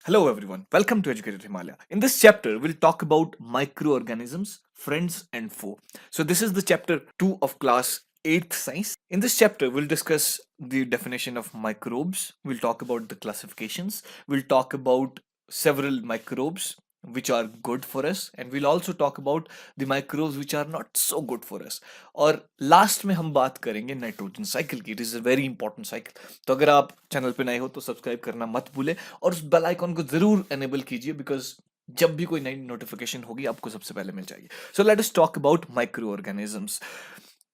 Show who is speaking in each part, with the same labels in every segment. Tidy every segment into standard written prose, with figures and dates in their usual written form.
Speaker 1: Hello everyone, welcome to Educated Himalaya. In this chapter, we'll talk about microorganisms, friends and foe. So this is the chapter 2 of class 8th science. In this chapter, we'll discuss the definition of microbes, we'll talk about the classifications, we'll talk about several microbes which are good for us, and we'll also talk about the microbes which are not so good for us. और last में हम बात करेंगे nitrogen cycle की. It is a very important cycle. तो अगर आप channel पे नए हो तो सब्सक्राइब करना मत भूले और उस बेल आइकॉन को जरूर एनेबल कीजिए, बिकॉज जब भी कोई नई नोटिफिकेशन होगी आपको सबसे पहले मिल जाएगी. So let us talk about micro organisms.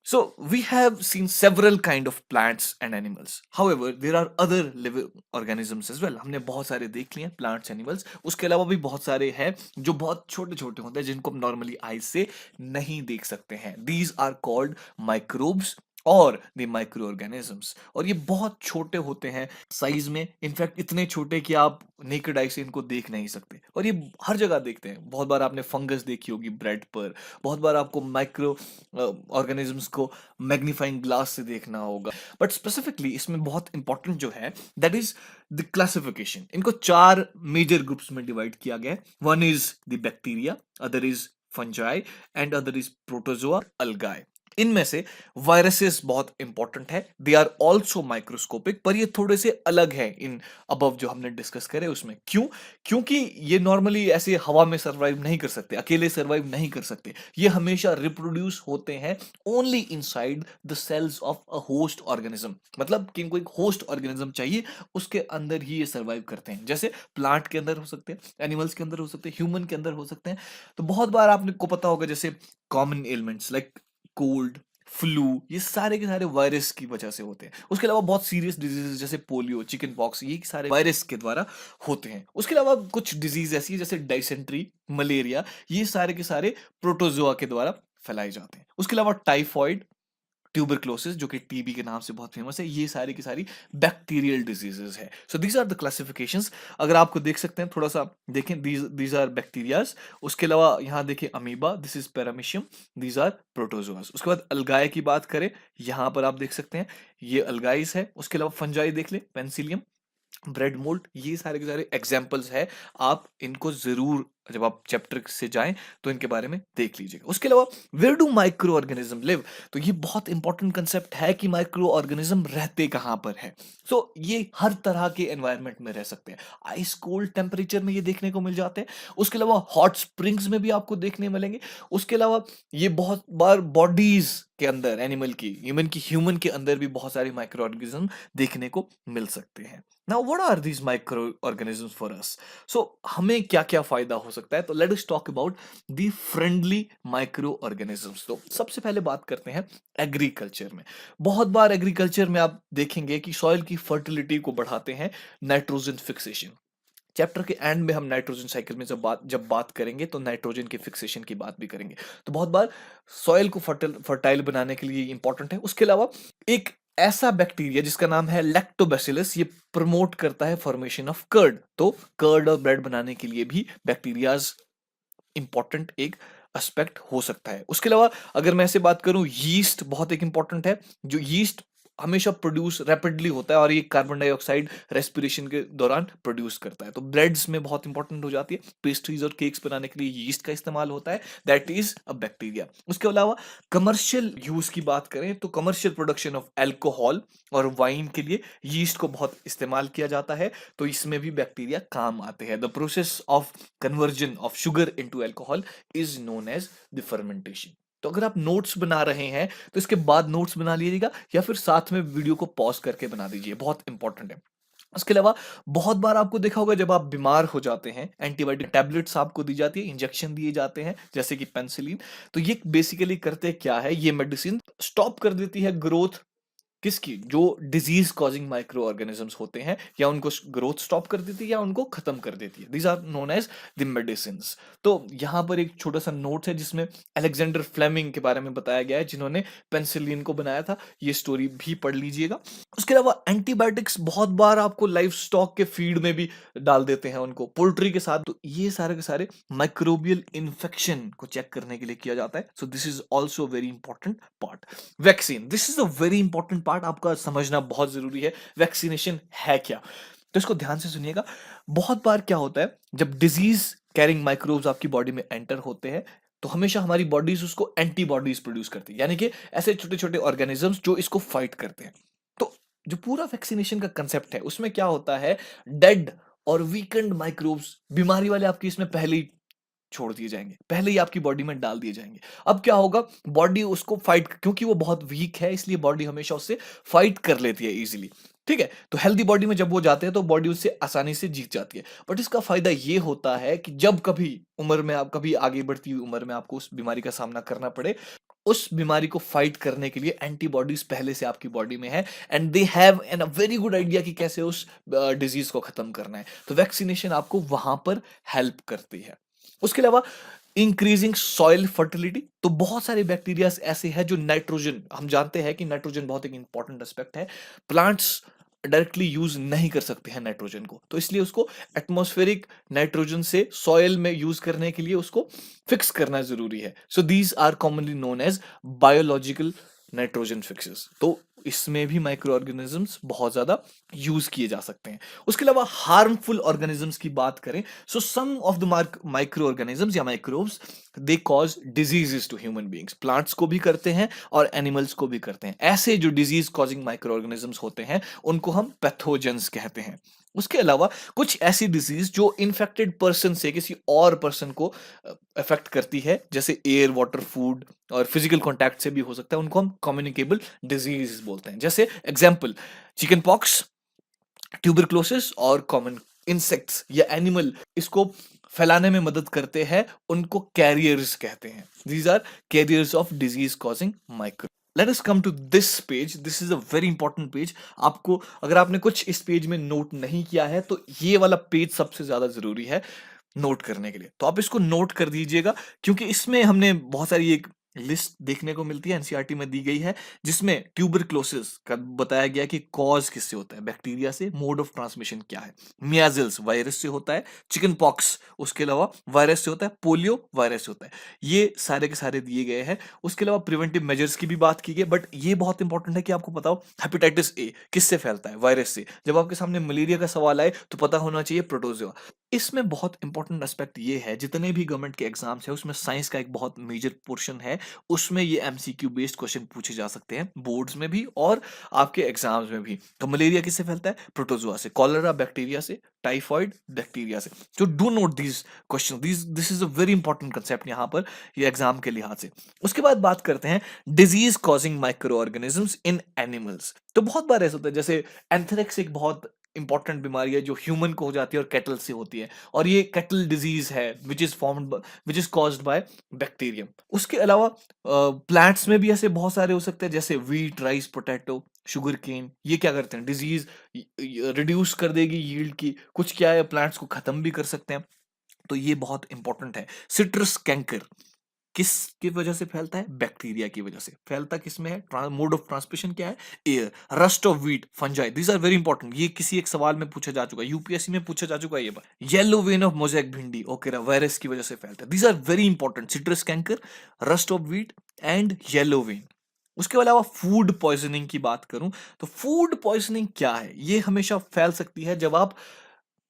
Speaker 1: So we have seen several kind of plants and animals. However, there are other living organisms as well. हमने बहुत सारे देख लिए plants, animals. उसके अलावा भी बहुत सारे हैं जो बहुत छोटे छोटे होते हैं जिनको हम normally eye से नहीं देख सकते हैं. These are called microbes और द माइक्रो ऑर्गेनिजम्स. और ये बहुत छोटे होते हैं साइज में, इनफैक्ट इतने छोटे कि आप नेकेड आई से इनको देख नहीं सकते. और ये हर जगह देखते हैं. बहुत बार आपने फंगस देखी होगी ब्रेड पर, बहुत बार आपको माइक्रो ऑर्गेनिजम्स को मैग्नीफाइंग ग्लास से देखना होगा. बट स्पेसिफिकली इसमें बहुत इंपॉर्टेंट जो है दैट इज द क्लासिफिकेशन. इनको 4 मेजर ग्रुप्स में डिवाइड किया गया है. One is the bacteria, other is fungi and other is protozoa, अलगाए. इनमें से वायरसेस बहुत इंपॉर्टेंट है. दे आर ऑल्सो माइक्रोस्कोपिक, पर ये थोड़े से अलग है इन अबव जो हमने डिस्कस करे उसमें. क्यों? क्योंकि ये नॉर्मली ऐसे हवा में सर्वाइव नहीं कर सकते, अकेले सर्वाइव नहीं कर सकते. ये हमेशा रिप्रोड्यूस होते हैं only inside the cells of a host organism. मतलब कि इनको एक होस्ट ऑर्गेनिज्म चाहिए, उसके अंदर ही ये सर्वाइव करते हैं. जैसे प्लांट के अंदर हो सकते हैं, एनिमल्स के अंदर हो सकते हैं, ह्यूमन के अंदर हो सकते हैं. तो बहुत बार आपने को पता होगा जैसे common elements like cold, flu, ये सारे के सारे वायरस की वजह से होते हैं. उसके अलावा बहुत सीरियस डिजीजेस जैसे पोलियो, चिकन पॉक्स, ये सारे वायरस के द्वारा होते हैं. उसके अलावा कुछ डिजीज ऐसी है जैसे डाइसेंट्री, मलेरिया, ये सारे के सारे प्रोटोजोआ के द्वारा फैलाए जाते हैं. उसके अलावा टाइफॉइड, ट्यूबरक्लोसिस जो कि टीबी के नाम से बहुत फेमस है, ये सारी की सारी बैक्टीरियल डिजीजेस है. So these are the classifications. अगर आपको देख सकते हैं, थोड़ा सा देखें, दीज आर बैक्टीरियाज. उसके अलावा यहाँ देखिए amoeba, this is paramecium, these are protozoas. उसके बाद अलगाए की बात करें, यहाँ पर आप देख सकते हैं ये अलगाइस है. उसके अलावा फंजाई देख ले, पेंसिलियम, ब्रेड मोल्ड, ये सारे के सारे एग्जाम्पल्स है. आप इनको जरूर जब आप चैप्टर से जाएं तो इनके बारे में देख लीजिएगा. उसके अलावा where do micro organism live, तो ये बहुत इंपॉर्टेंट कंसेप्ट है कि माइक्रो ऑर्गेनिज्म रहते कहां पर है. सो ये हर तरह के एनवायरनमेंट में रह सकते हैं. आइस कोल्ड टेम्परेचर में ये देखने को मिल जाते हैं. उसके अलावा हॉट स्प्रिंग्स में भी आपको देखने मिलेंगे. उसके अलावा ये बहुत बार बॉडीज के अंदर, एनिमल की, ह्यूमन के अंदर भी बहुत सारे माइक्रो ऑर्गेनिज्म देखने को मिल सकते हैं. Now what are these micro organisms for us? So हमें क्या क्या फायदा हो सकता है? तो let us talk about the friendly micro organisms. तो सबसे पहले बात करते हैं एग्रीकल्चर में. बहुत बार एग्रीकल्चर में आप देखेंगे कि सॉइल की फर्टिलिटी को बढ़ाते हैं नाइट्रोजन फिक्सेशन. चैप्टर के एंड में हम नाइट्रोजन साइकिल में जब बात करेंगे तो नाइट्रोजन के फिक्सेशन की बात भी करेंगे. तो बहुत बार सॉइल को फर्टाइल बनाने के लिए इंपॉर्टेंट है. उसके अलावा एक ऐसा बैक्टीरिया जिसका नाम है लैक्टोबैसिलस, ये प्रमोट करता है फॉर्मेशन ऑफ कर्ड. तो कर्ड और ब्रेड बनाने के लिए भी बैक्टीरियाज इंपॉर्टेंट एक एस्पेक्ट हो सकता है. उसके अलावा अगर मैं ऐसे बात करूं, यीस्ट बहुत एक इंपॉर्टेंट है. जो यीस्ट हमेशा प्रोड्यूस रैपिडली होता है और ये कार्बन डाइऑक्साइड रेस्पिरेशन के दौरान प्रोड्यूस करता है. तो ब्रेड्स में बहुत इंपॉर्टेंट हो जाती है. पेस्ट्रीज और केक्स बनाने के लिए यीस्ट का इस्तेमाल होता है. That is a bacteria. उसके अलावा कमर्शियल यूज की बात करें तो कमर्शियल प्रोडक्शन ऑफ अल्कोहल और वाइन के लिए यीस्ट को बहुत इस्तेमाल किया जाता है. तो इसमें भी बैक्टीरिया काम आते हैं. The process of conversion of sugar into alcohol is known as the fermentation. तो अगर आप नोट्स बना रहे हैं तो इसके बाद नोट्स बना लीजिएगा या फिर साथ में वीडियो को पॉज करके बना दीजिए, बहुत इंपॉर्टेंट है. उसके अलावा बहुत बार आपको देखा होगा जब आप बीमार हो जाते हैं, एंटीबायोटिक टैबलेट्स आपको दी जाती है, इंजेक्शन दिए जाते हैं जैसे कि पेनिसिलिन. तो ये बेसिकली करते क्या है, ये मेडिसिन स्टॉप कर देती है ग्रोथ किसकी, जो डिजीज कॉजिंग माइक्रो ऑर्गेनिजम्स होते हैं, या उनको ग्रोथ स्टॉप कर देती है या उनको खत्म कर देती है. These are known as the medicine. तो यहां पर एक छोटा सा नोट है जिसमें अलेक्जेंडर फ्लेमिंग के बारे में बताया गया है जिन्होंने पेनिसिलिन को बनाया था. ये स्टोरी भी पढ़ लीजिएगा. उसके अलावा एंटीबायोटिक्स बहुत बार आपको लाइफ स्टॉक के फीड में भी डाल देते हैं, उनको पोल्ट्री के साथ. तो ये सारे के सारे माइक्रोबियल इन्फेक्शन को चेक करने के लिए किया जाता है. So this is also very important part. Vaccine, this is a very important part, आपका समझना बहुत जरूरी है. वैक्सीनेशन है क्या? तो इसको ध्यान से सुनिएगा। बहुत बार क्या होता है, जब डिजीज कैरिंग माइक्रोब्स आपकी बॉडी में एंटर होते हैं तो हमेशा हमारी बॉडीज उसको एंटीबॉडीज प्रोड्यूस करती है, यानी कि ऐसे छोटे छोटे ऑर्गेनिजम्स जो इसको फाइट करते हैं। तो जो पूरा वैक्सीनेशन का कंसेप्ट है उसमें क्या होता है, डेड और वीकेंड माइक्रोब्स बीमारी वाले आपकी इसमें पहले ही छोड़ दिए जाएंगे, पहले ही आपकी बॉडी में डाल दिए जाएंगे। अब क्या होगा, बॉडी उसको फाइट, क्योंकि वो बहुत वीक है इसलिए बॉडी हमेशा उससे फाइट कर लेती है इजीली। ठीक है, तो हेल्दी बॉडी में जब वो जाते हैं तो बॉडी उससे आसानी से जीत जाती है। बट इसका फायदा ये होता है कि जब कभी उम्र में, आप कभी आगे बढ़ती हुई उम्र में आपको उस बीमारी का सामना करना पड़े, उस बीमारी को फाइट करने के लिए एंटीबॉडीज पहले से आपकी बॉडी में है, and they have an a very good idea कि कैसे उस डिजीज को खत्म करना है। तो वैक्सीनेशन आपको वहां पर हेल्प करती है। उसके अलावा इंक्रीजिंग सॉइल फर्टिलिटी, तो बहुत सारे बैक्टीरिया ऐसे हैं जो नाइट्रोजन, हम जानते हैं कि नाइट्रोजन बहुत एक इंपॉर्टेंट एस्पेक्ट है, प्लांट्स डायरेक्टली यूज नहीं कर सकते हैं नाइट्रोजन को, तो इसलिए उसको एटमॉस्फेरिक नाइट्रोजन से सॉइल में यूज करने के लिए उसको फिक्स करना जरूरी है। So these are commonly known as biological nitrogen fixes. तो इसमें भी माइक्रो ऑर्गेनिजम्स बहुत ज्यादा यूज किए जा सकते हैं। उसके अलावा हार्मफुल ऑर्गेनिजम्स की बात करें, so some of the micro organisms या microbes they cause diseases to human beings, plants को भी करते हैं और एनिमल्स को भी करते हैं। ऐसे जो डिजीज कॉजिंग माइक्रो ऑर्गेनिजम्स होते हैं उनको हम पैथोजेंस कहते हैं। उसके अलावा कुछ ऐसी डिजीज जो इन्फेक्टेड पर्सन से किसी और पर्सन को अफेक्ट करती है, जैसे एयर, वाटर, फूड और फिजिकल कांटेक्ट से भी हो सकता है, उनको हम कम्युनिकेबल डिजीज बोलते हैं। जैसे एग्जांपल, चिकन पॉक्स, ट्यूबरक्लोसिस और कॉमन इंसेक्ट्स या एनिमल इसको फैलाने में मदद करते हैं, उनको कैरियर्स कहते हैं। These are carriers of disease causing micro. Let us come to this page, this is a very important page. आपको, अगर आपने कुछ इस पेज में नोट नहीं किया है तो ये वाला पेज सबसे ज्यादा जरूरी है नोट करने के लिए, तो आप इसको नोट कर दीजिएगा, क्योंकि इसमें हमने बहुत सारी एक लिस्ट देखने को मिलती है, एनसीईआरटी में दी गई है, जिसमें ट्यूबरक्लोसिस का बताया गया कि कॉज किससे होता है, बैक्टीरिया से, मोड ऑफ ट्रांसमिशन क्या है, मियाजिल्स वायरस से होता है, चिकन पॉक्स उसके अलावा वायरस से होता है, पोलियो वायरस से होता है, ये सारे के सारे दिए गए हैं। उसके अलावा प्रिवेंटिव मेजर्स की भी बात की गई, बट ये बहुत इंपॉर्टेंट है कि आपको पता हो हेपेटाइटिस ए किससे फैलता है, वायरस से। जब आपके सामने मलेरिया का सवाल आए तो पता होना चाहिए प्रोटोजोआ। इसमें बहुत इंपॉर्टेंट एस्पेक्ट ये है, जितने भी गवर्नमेंट के एग्जाम्स है उसमें साइंस का एक बहुत मेजर पोर्शन है, उसमें ये एमसीक्यू बेस्ड क्वेश्चन पूछे जा सकते हैं, बोर्ड्स में भी और आपके एग्जाम्स में भी। तो मलेरिया किससे फैलता है, प्रोटोजोआ से, कॉलरा बैक्टीरिया से, टाइफॉइड बैक्टीरिया से। तो do not these question, this is a very important concept यहाँ पर, ये एग्जाम के लिहाज से। उसके बाद बात करते हैं disease causing micro organisms in animals. तो बहुत बार ऐसा होता है, जैसे एंथ्रेक्स एक बहुत इंपॉर्टेंट बीमारी है जो ह्यूमन को हो जाती है और कैटल से होती है, और ये कैटल डिजीज है which is caused by bacterium. उसके अलावा प्लांट्स में भी ऐसे बहुत सारे हो सकते हैं, जैसे wheat, rice, potato, sugar cane. ये क्या करते हैं, डिजीज रिड्यूस कर देगी यील्ड की, कुछ क्या है प्लांट्स को खत्म भी कर सकते हैं, तो ये बहुत इंपॉर्टेंट है। सिट्रस कैंकर किसकी वजह से फैलता है, बैक्टीरिया की वजह से फैलता, किसमें है, मोड ऑफ ट्रांसमिशन क्या है, air. Rust of wheat, fungi, these are very important, ये किसी एक सवाल में पूछा जा चुका है, यूपीएससी में पूछा जा चुका है ये बात। Yellow vein of mosaic bhindi, okay, virus की वजह से फैलता है। These are very important, citrus canker, rust of wheat and yellow vein. उसके अलावा फूड पॉइजनिंग की बात करूं तो फूड पॉइजनिंग क्या है, ये हमेशा फैल सकती है जब आप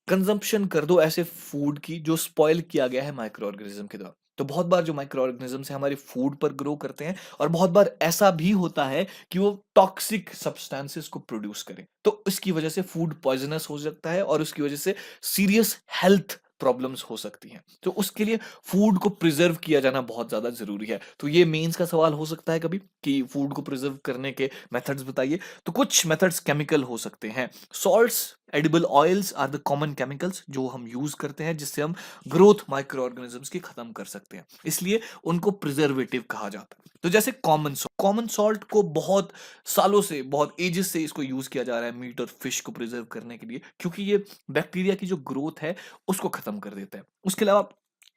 Speaker 1: कंजम्पशन कर दो ऐसे फूड की जो स्पॉइल किया गया है माइक्रो ऑर्गेनिज्म के द्वारा। तो बहुत बार जो माइक्रो ऑर्गेनिजम्स है हमारे फूड पर ग्रो करते हैं, और बहुत बार ऐसा भी होता है कि वो टॉक्सिक सब्सटेंसेस को प्रोड्यूस करें, तो इसकी वजह से फूड पॉइजनस हो सकता है और उसकी वजह से सीरियस हेल्थ प्रॉब्लम्स हो सकती हैं। तो उसके लिए फूड को प्रिजर्व किया जाना बहुत ज्यादा जरूरी है। तो ये मेंस का सवाल हो सकता है कभी कि फूड को प्रिजर्व करने के मेथड्स बताइए। तो कुछ मेथड्स केमिकल हो सकते हैं, salts, edible oils are the common chemicals जो हम यूज करते हैं, जिससे हम ग्रोथ माइक्रो ऑर्गेनिजम्स की खत्म कर सकते हैं, इसलिए उनको प्रिजर्वेटिव कहा जाता है। तो जैसे कॉमन सॉल्ट को बहुत सालों से, बहुत एजेस से इसको यूज किया जा रहा है मीट और फिश को प्रिजर्व करने के लिए, क्योंकि ये बैक्टीरिया की जो ग्रोथ है उसको खत्म कर देता है। उसके अलावा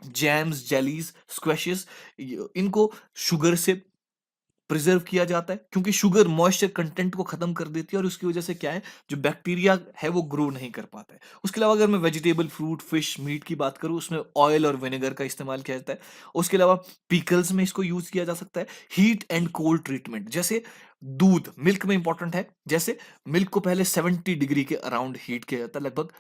Speaker 1: जैम्स, जेलीज, स्क्वैशेस, इनको शुगर से प्रिजर्व किया जाता है, क्योंकि शुगर मॉइस्चर कंटेंट को खत्म कर देती है और उसकी वजह से क्या है, जो बैक्टीरिया है वो ग्रो नहीं कर पाता है। उसके अलावा अगर मैं वेजिटेबल, फ्रूट, फिश, मीट की बात करूं, उसमें ऑयल और विनेगर का इस्तेमाल किया जाता है। उसके अलावा पिकल्स में इसको यूज किया जा सकता है। हीट एंड कोल्ड ट्रीटमेंट, जैसे दूध, मिल्क में इंपॉर्टेंट है, जैसे मिल्क को पहले 70 डिग्री के अराउंड हीट किया जाता है, लगभग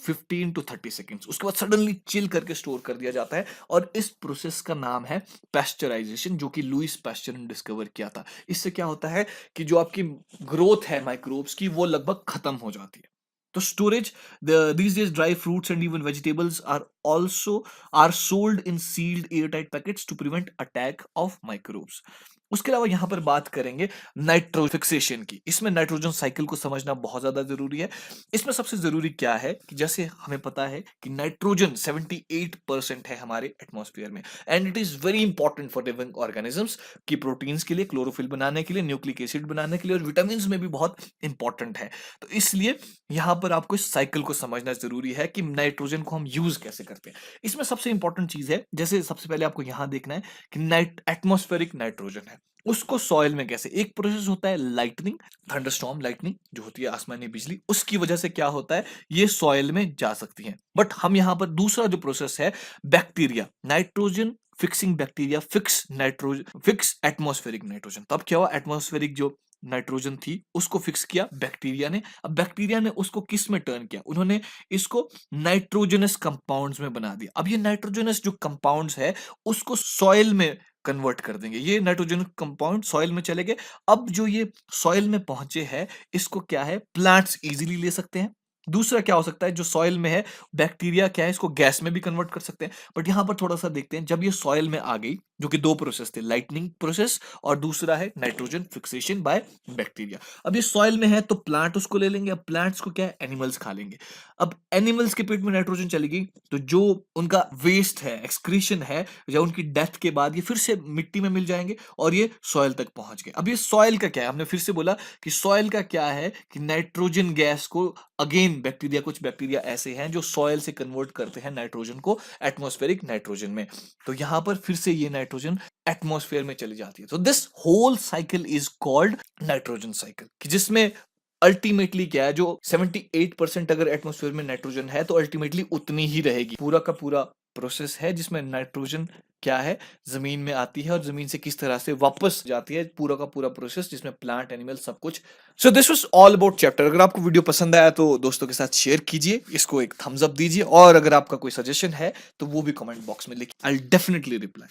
Speaker 1: 15 टू 30 सेकेंड्स, उसके बाद सडनली चिल करके स्टोर कर दिया जाता है, और इस प्रोसेस का नाम है पैस्चराइजेशन, जो कि लुईस पैस्चर ने डिस्कवर किया था। इससे क्या होता है कि जो आपकी ग्रोथ है माइक्रोब्स की, वो लगभग खत्म हो जाती है। तो storage, these days dry fruits and even vegetables are sold in sealed airtight packets to prevent attack of microbes. उसके अलावा यहां पर बात करेंगे नाइट्रो फिक्सेशन की। इसमें नाइट्रोजन साइकिल को समझना बहुत ज्यादा जरूरी है। इसमें सबसे जरूरी क्या है कि जैसे हमें पता है कि नाइट्रोजन 78% है हमारे एटमॉस्फेयर में, and it is very important for living organisms, की प्रोटीन्स के लिए, क्लोरोफिल बनाने के लिए, न्यूक्लिक एसिड बनाने के लिए, और विटामिन में भी बहुत इंपॉर्टेंट है। तो इसलिए यहां पर आपको इस साइकिल को समझना जरूरी है कि नाइट्रोजन को हम यूज कैसे करते हैं। इसमें सबसे इंपॉर्टेंट चीज है, जैसे सबसे पहले आपको यहां देखना है कि एटमॉस्फेरिक नाइट्रोजन है, उसको सॉइल में कैसे, एक प्रोसेस होता है लाइटनिंग, थंडरस्टॉर्म लाइटनिंग जो होती है आसमानी बिजली, उसकी वजह से क्या होता है, ये सॉइल में जा सकती है। बट हम यहां पर दूसरा जो प्रोसेस है, bacteria nitrogen fixing bacteria fix atmospheric nitrogen. तब क्या हुआ, एटमॉस्फेरिक जो नाइट्रोजन थी उसको फिक्स किया बैक्टीरिया ने। अब बैक्टीरिया ने उसको किस में टर्न किया, उन्होंने इसको नाइट्रोजनस कंपाउंड्स में बना दिया। अब ये नाइट्रोजनस जो कंपाउंड्स है उसको सॉइल में कन्वर्ट कर देंगे, ये नाइट्रोजन कंपाउंड सॉइल में चले गए। अब जो ये सॉइल में पहुंचे हैं, इसको क्या है, प्लांट्स इजीली ले सकते हैं। दूसरा क्या हो सकता है, जो सॉइल में है, बैक्टीरिया क्या है, इसको गैस में भी कन्वर्ट कर सकते हैं। बट यहां पर थोड़ा सा देखते हैं, जब ये सॉइल में आ गई, जो कि दो प्रोसेस थे, लाइटनिंग प्रोसेस और दूसरा है नाइट्रोजन फिक्सेशन बाय बैक्टीरिया। अब ये सॉइल में है तो प्लांट उसको ले लेंगे। अब प्लांट्स को क्या है, एनिमल्स खा लेंगे। अब एनिमल्स के पेट में नाइट्रोजन चलेगी तो जो उनका वेस्ट है, एक्सक्रीशन है, या उनकी डेथ के बाद ये फिर से मिट्टी में मिल जाएंगे और ये सॉइल तक पहुंच गए। अब ये सॉइल का क्या है, हमने फिर से बोला कि सॉइल का क्या है कि नाइट्रोजन गैस को अगेन बैक्टीरिया, कुछ बैक्टीरिया ऐसे हैं जो सॉइल से कन्वर्ट करते हैं नाइट्रोजन को एटमॉस्फेरिक नाइट्रोजन में। तो यहां पर फिर से ये नाइट्रोजन एटमॉस्फेयर में चली जाती है। तो this whole cycle is called nitrogen cycle, कि जिसमें अल्टीमेटली क्या है, जो 78% अगर एटमॉस्फेयर में नाइट्रोजन है तो अल्टीमेटली उतनी ही रहेगी। पूरा का पूरा प्रोसेस है जिसमें नाइट्रोजन क्या है, जमीन में आती है और जमीन से किस तरह से वापस जाती है, पूरा का पूरा प्रोसेस जिसमें प्लांट, एनिमल, सब कुछ। So this was all about chapter. अगर आपको वीडियो पसंद आया तो दोस्तों के साथ शेयर कीजिए, इसको एक थम्स अप दीजिए, और अगर आपका कोई सजेशन है तो वो भी कमेंट बॉक्स में लिखिए, आई विल डेफिनेटली रिप्लाई।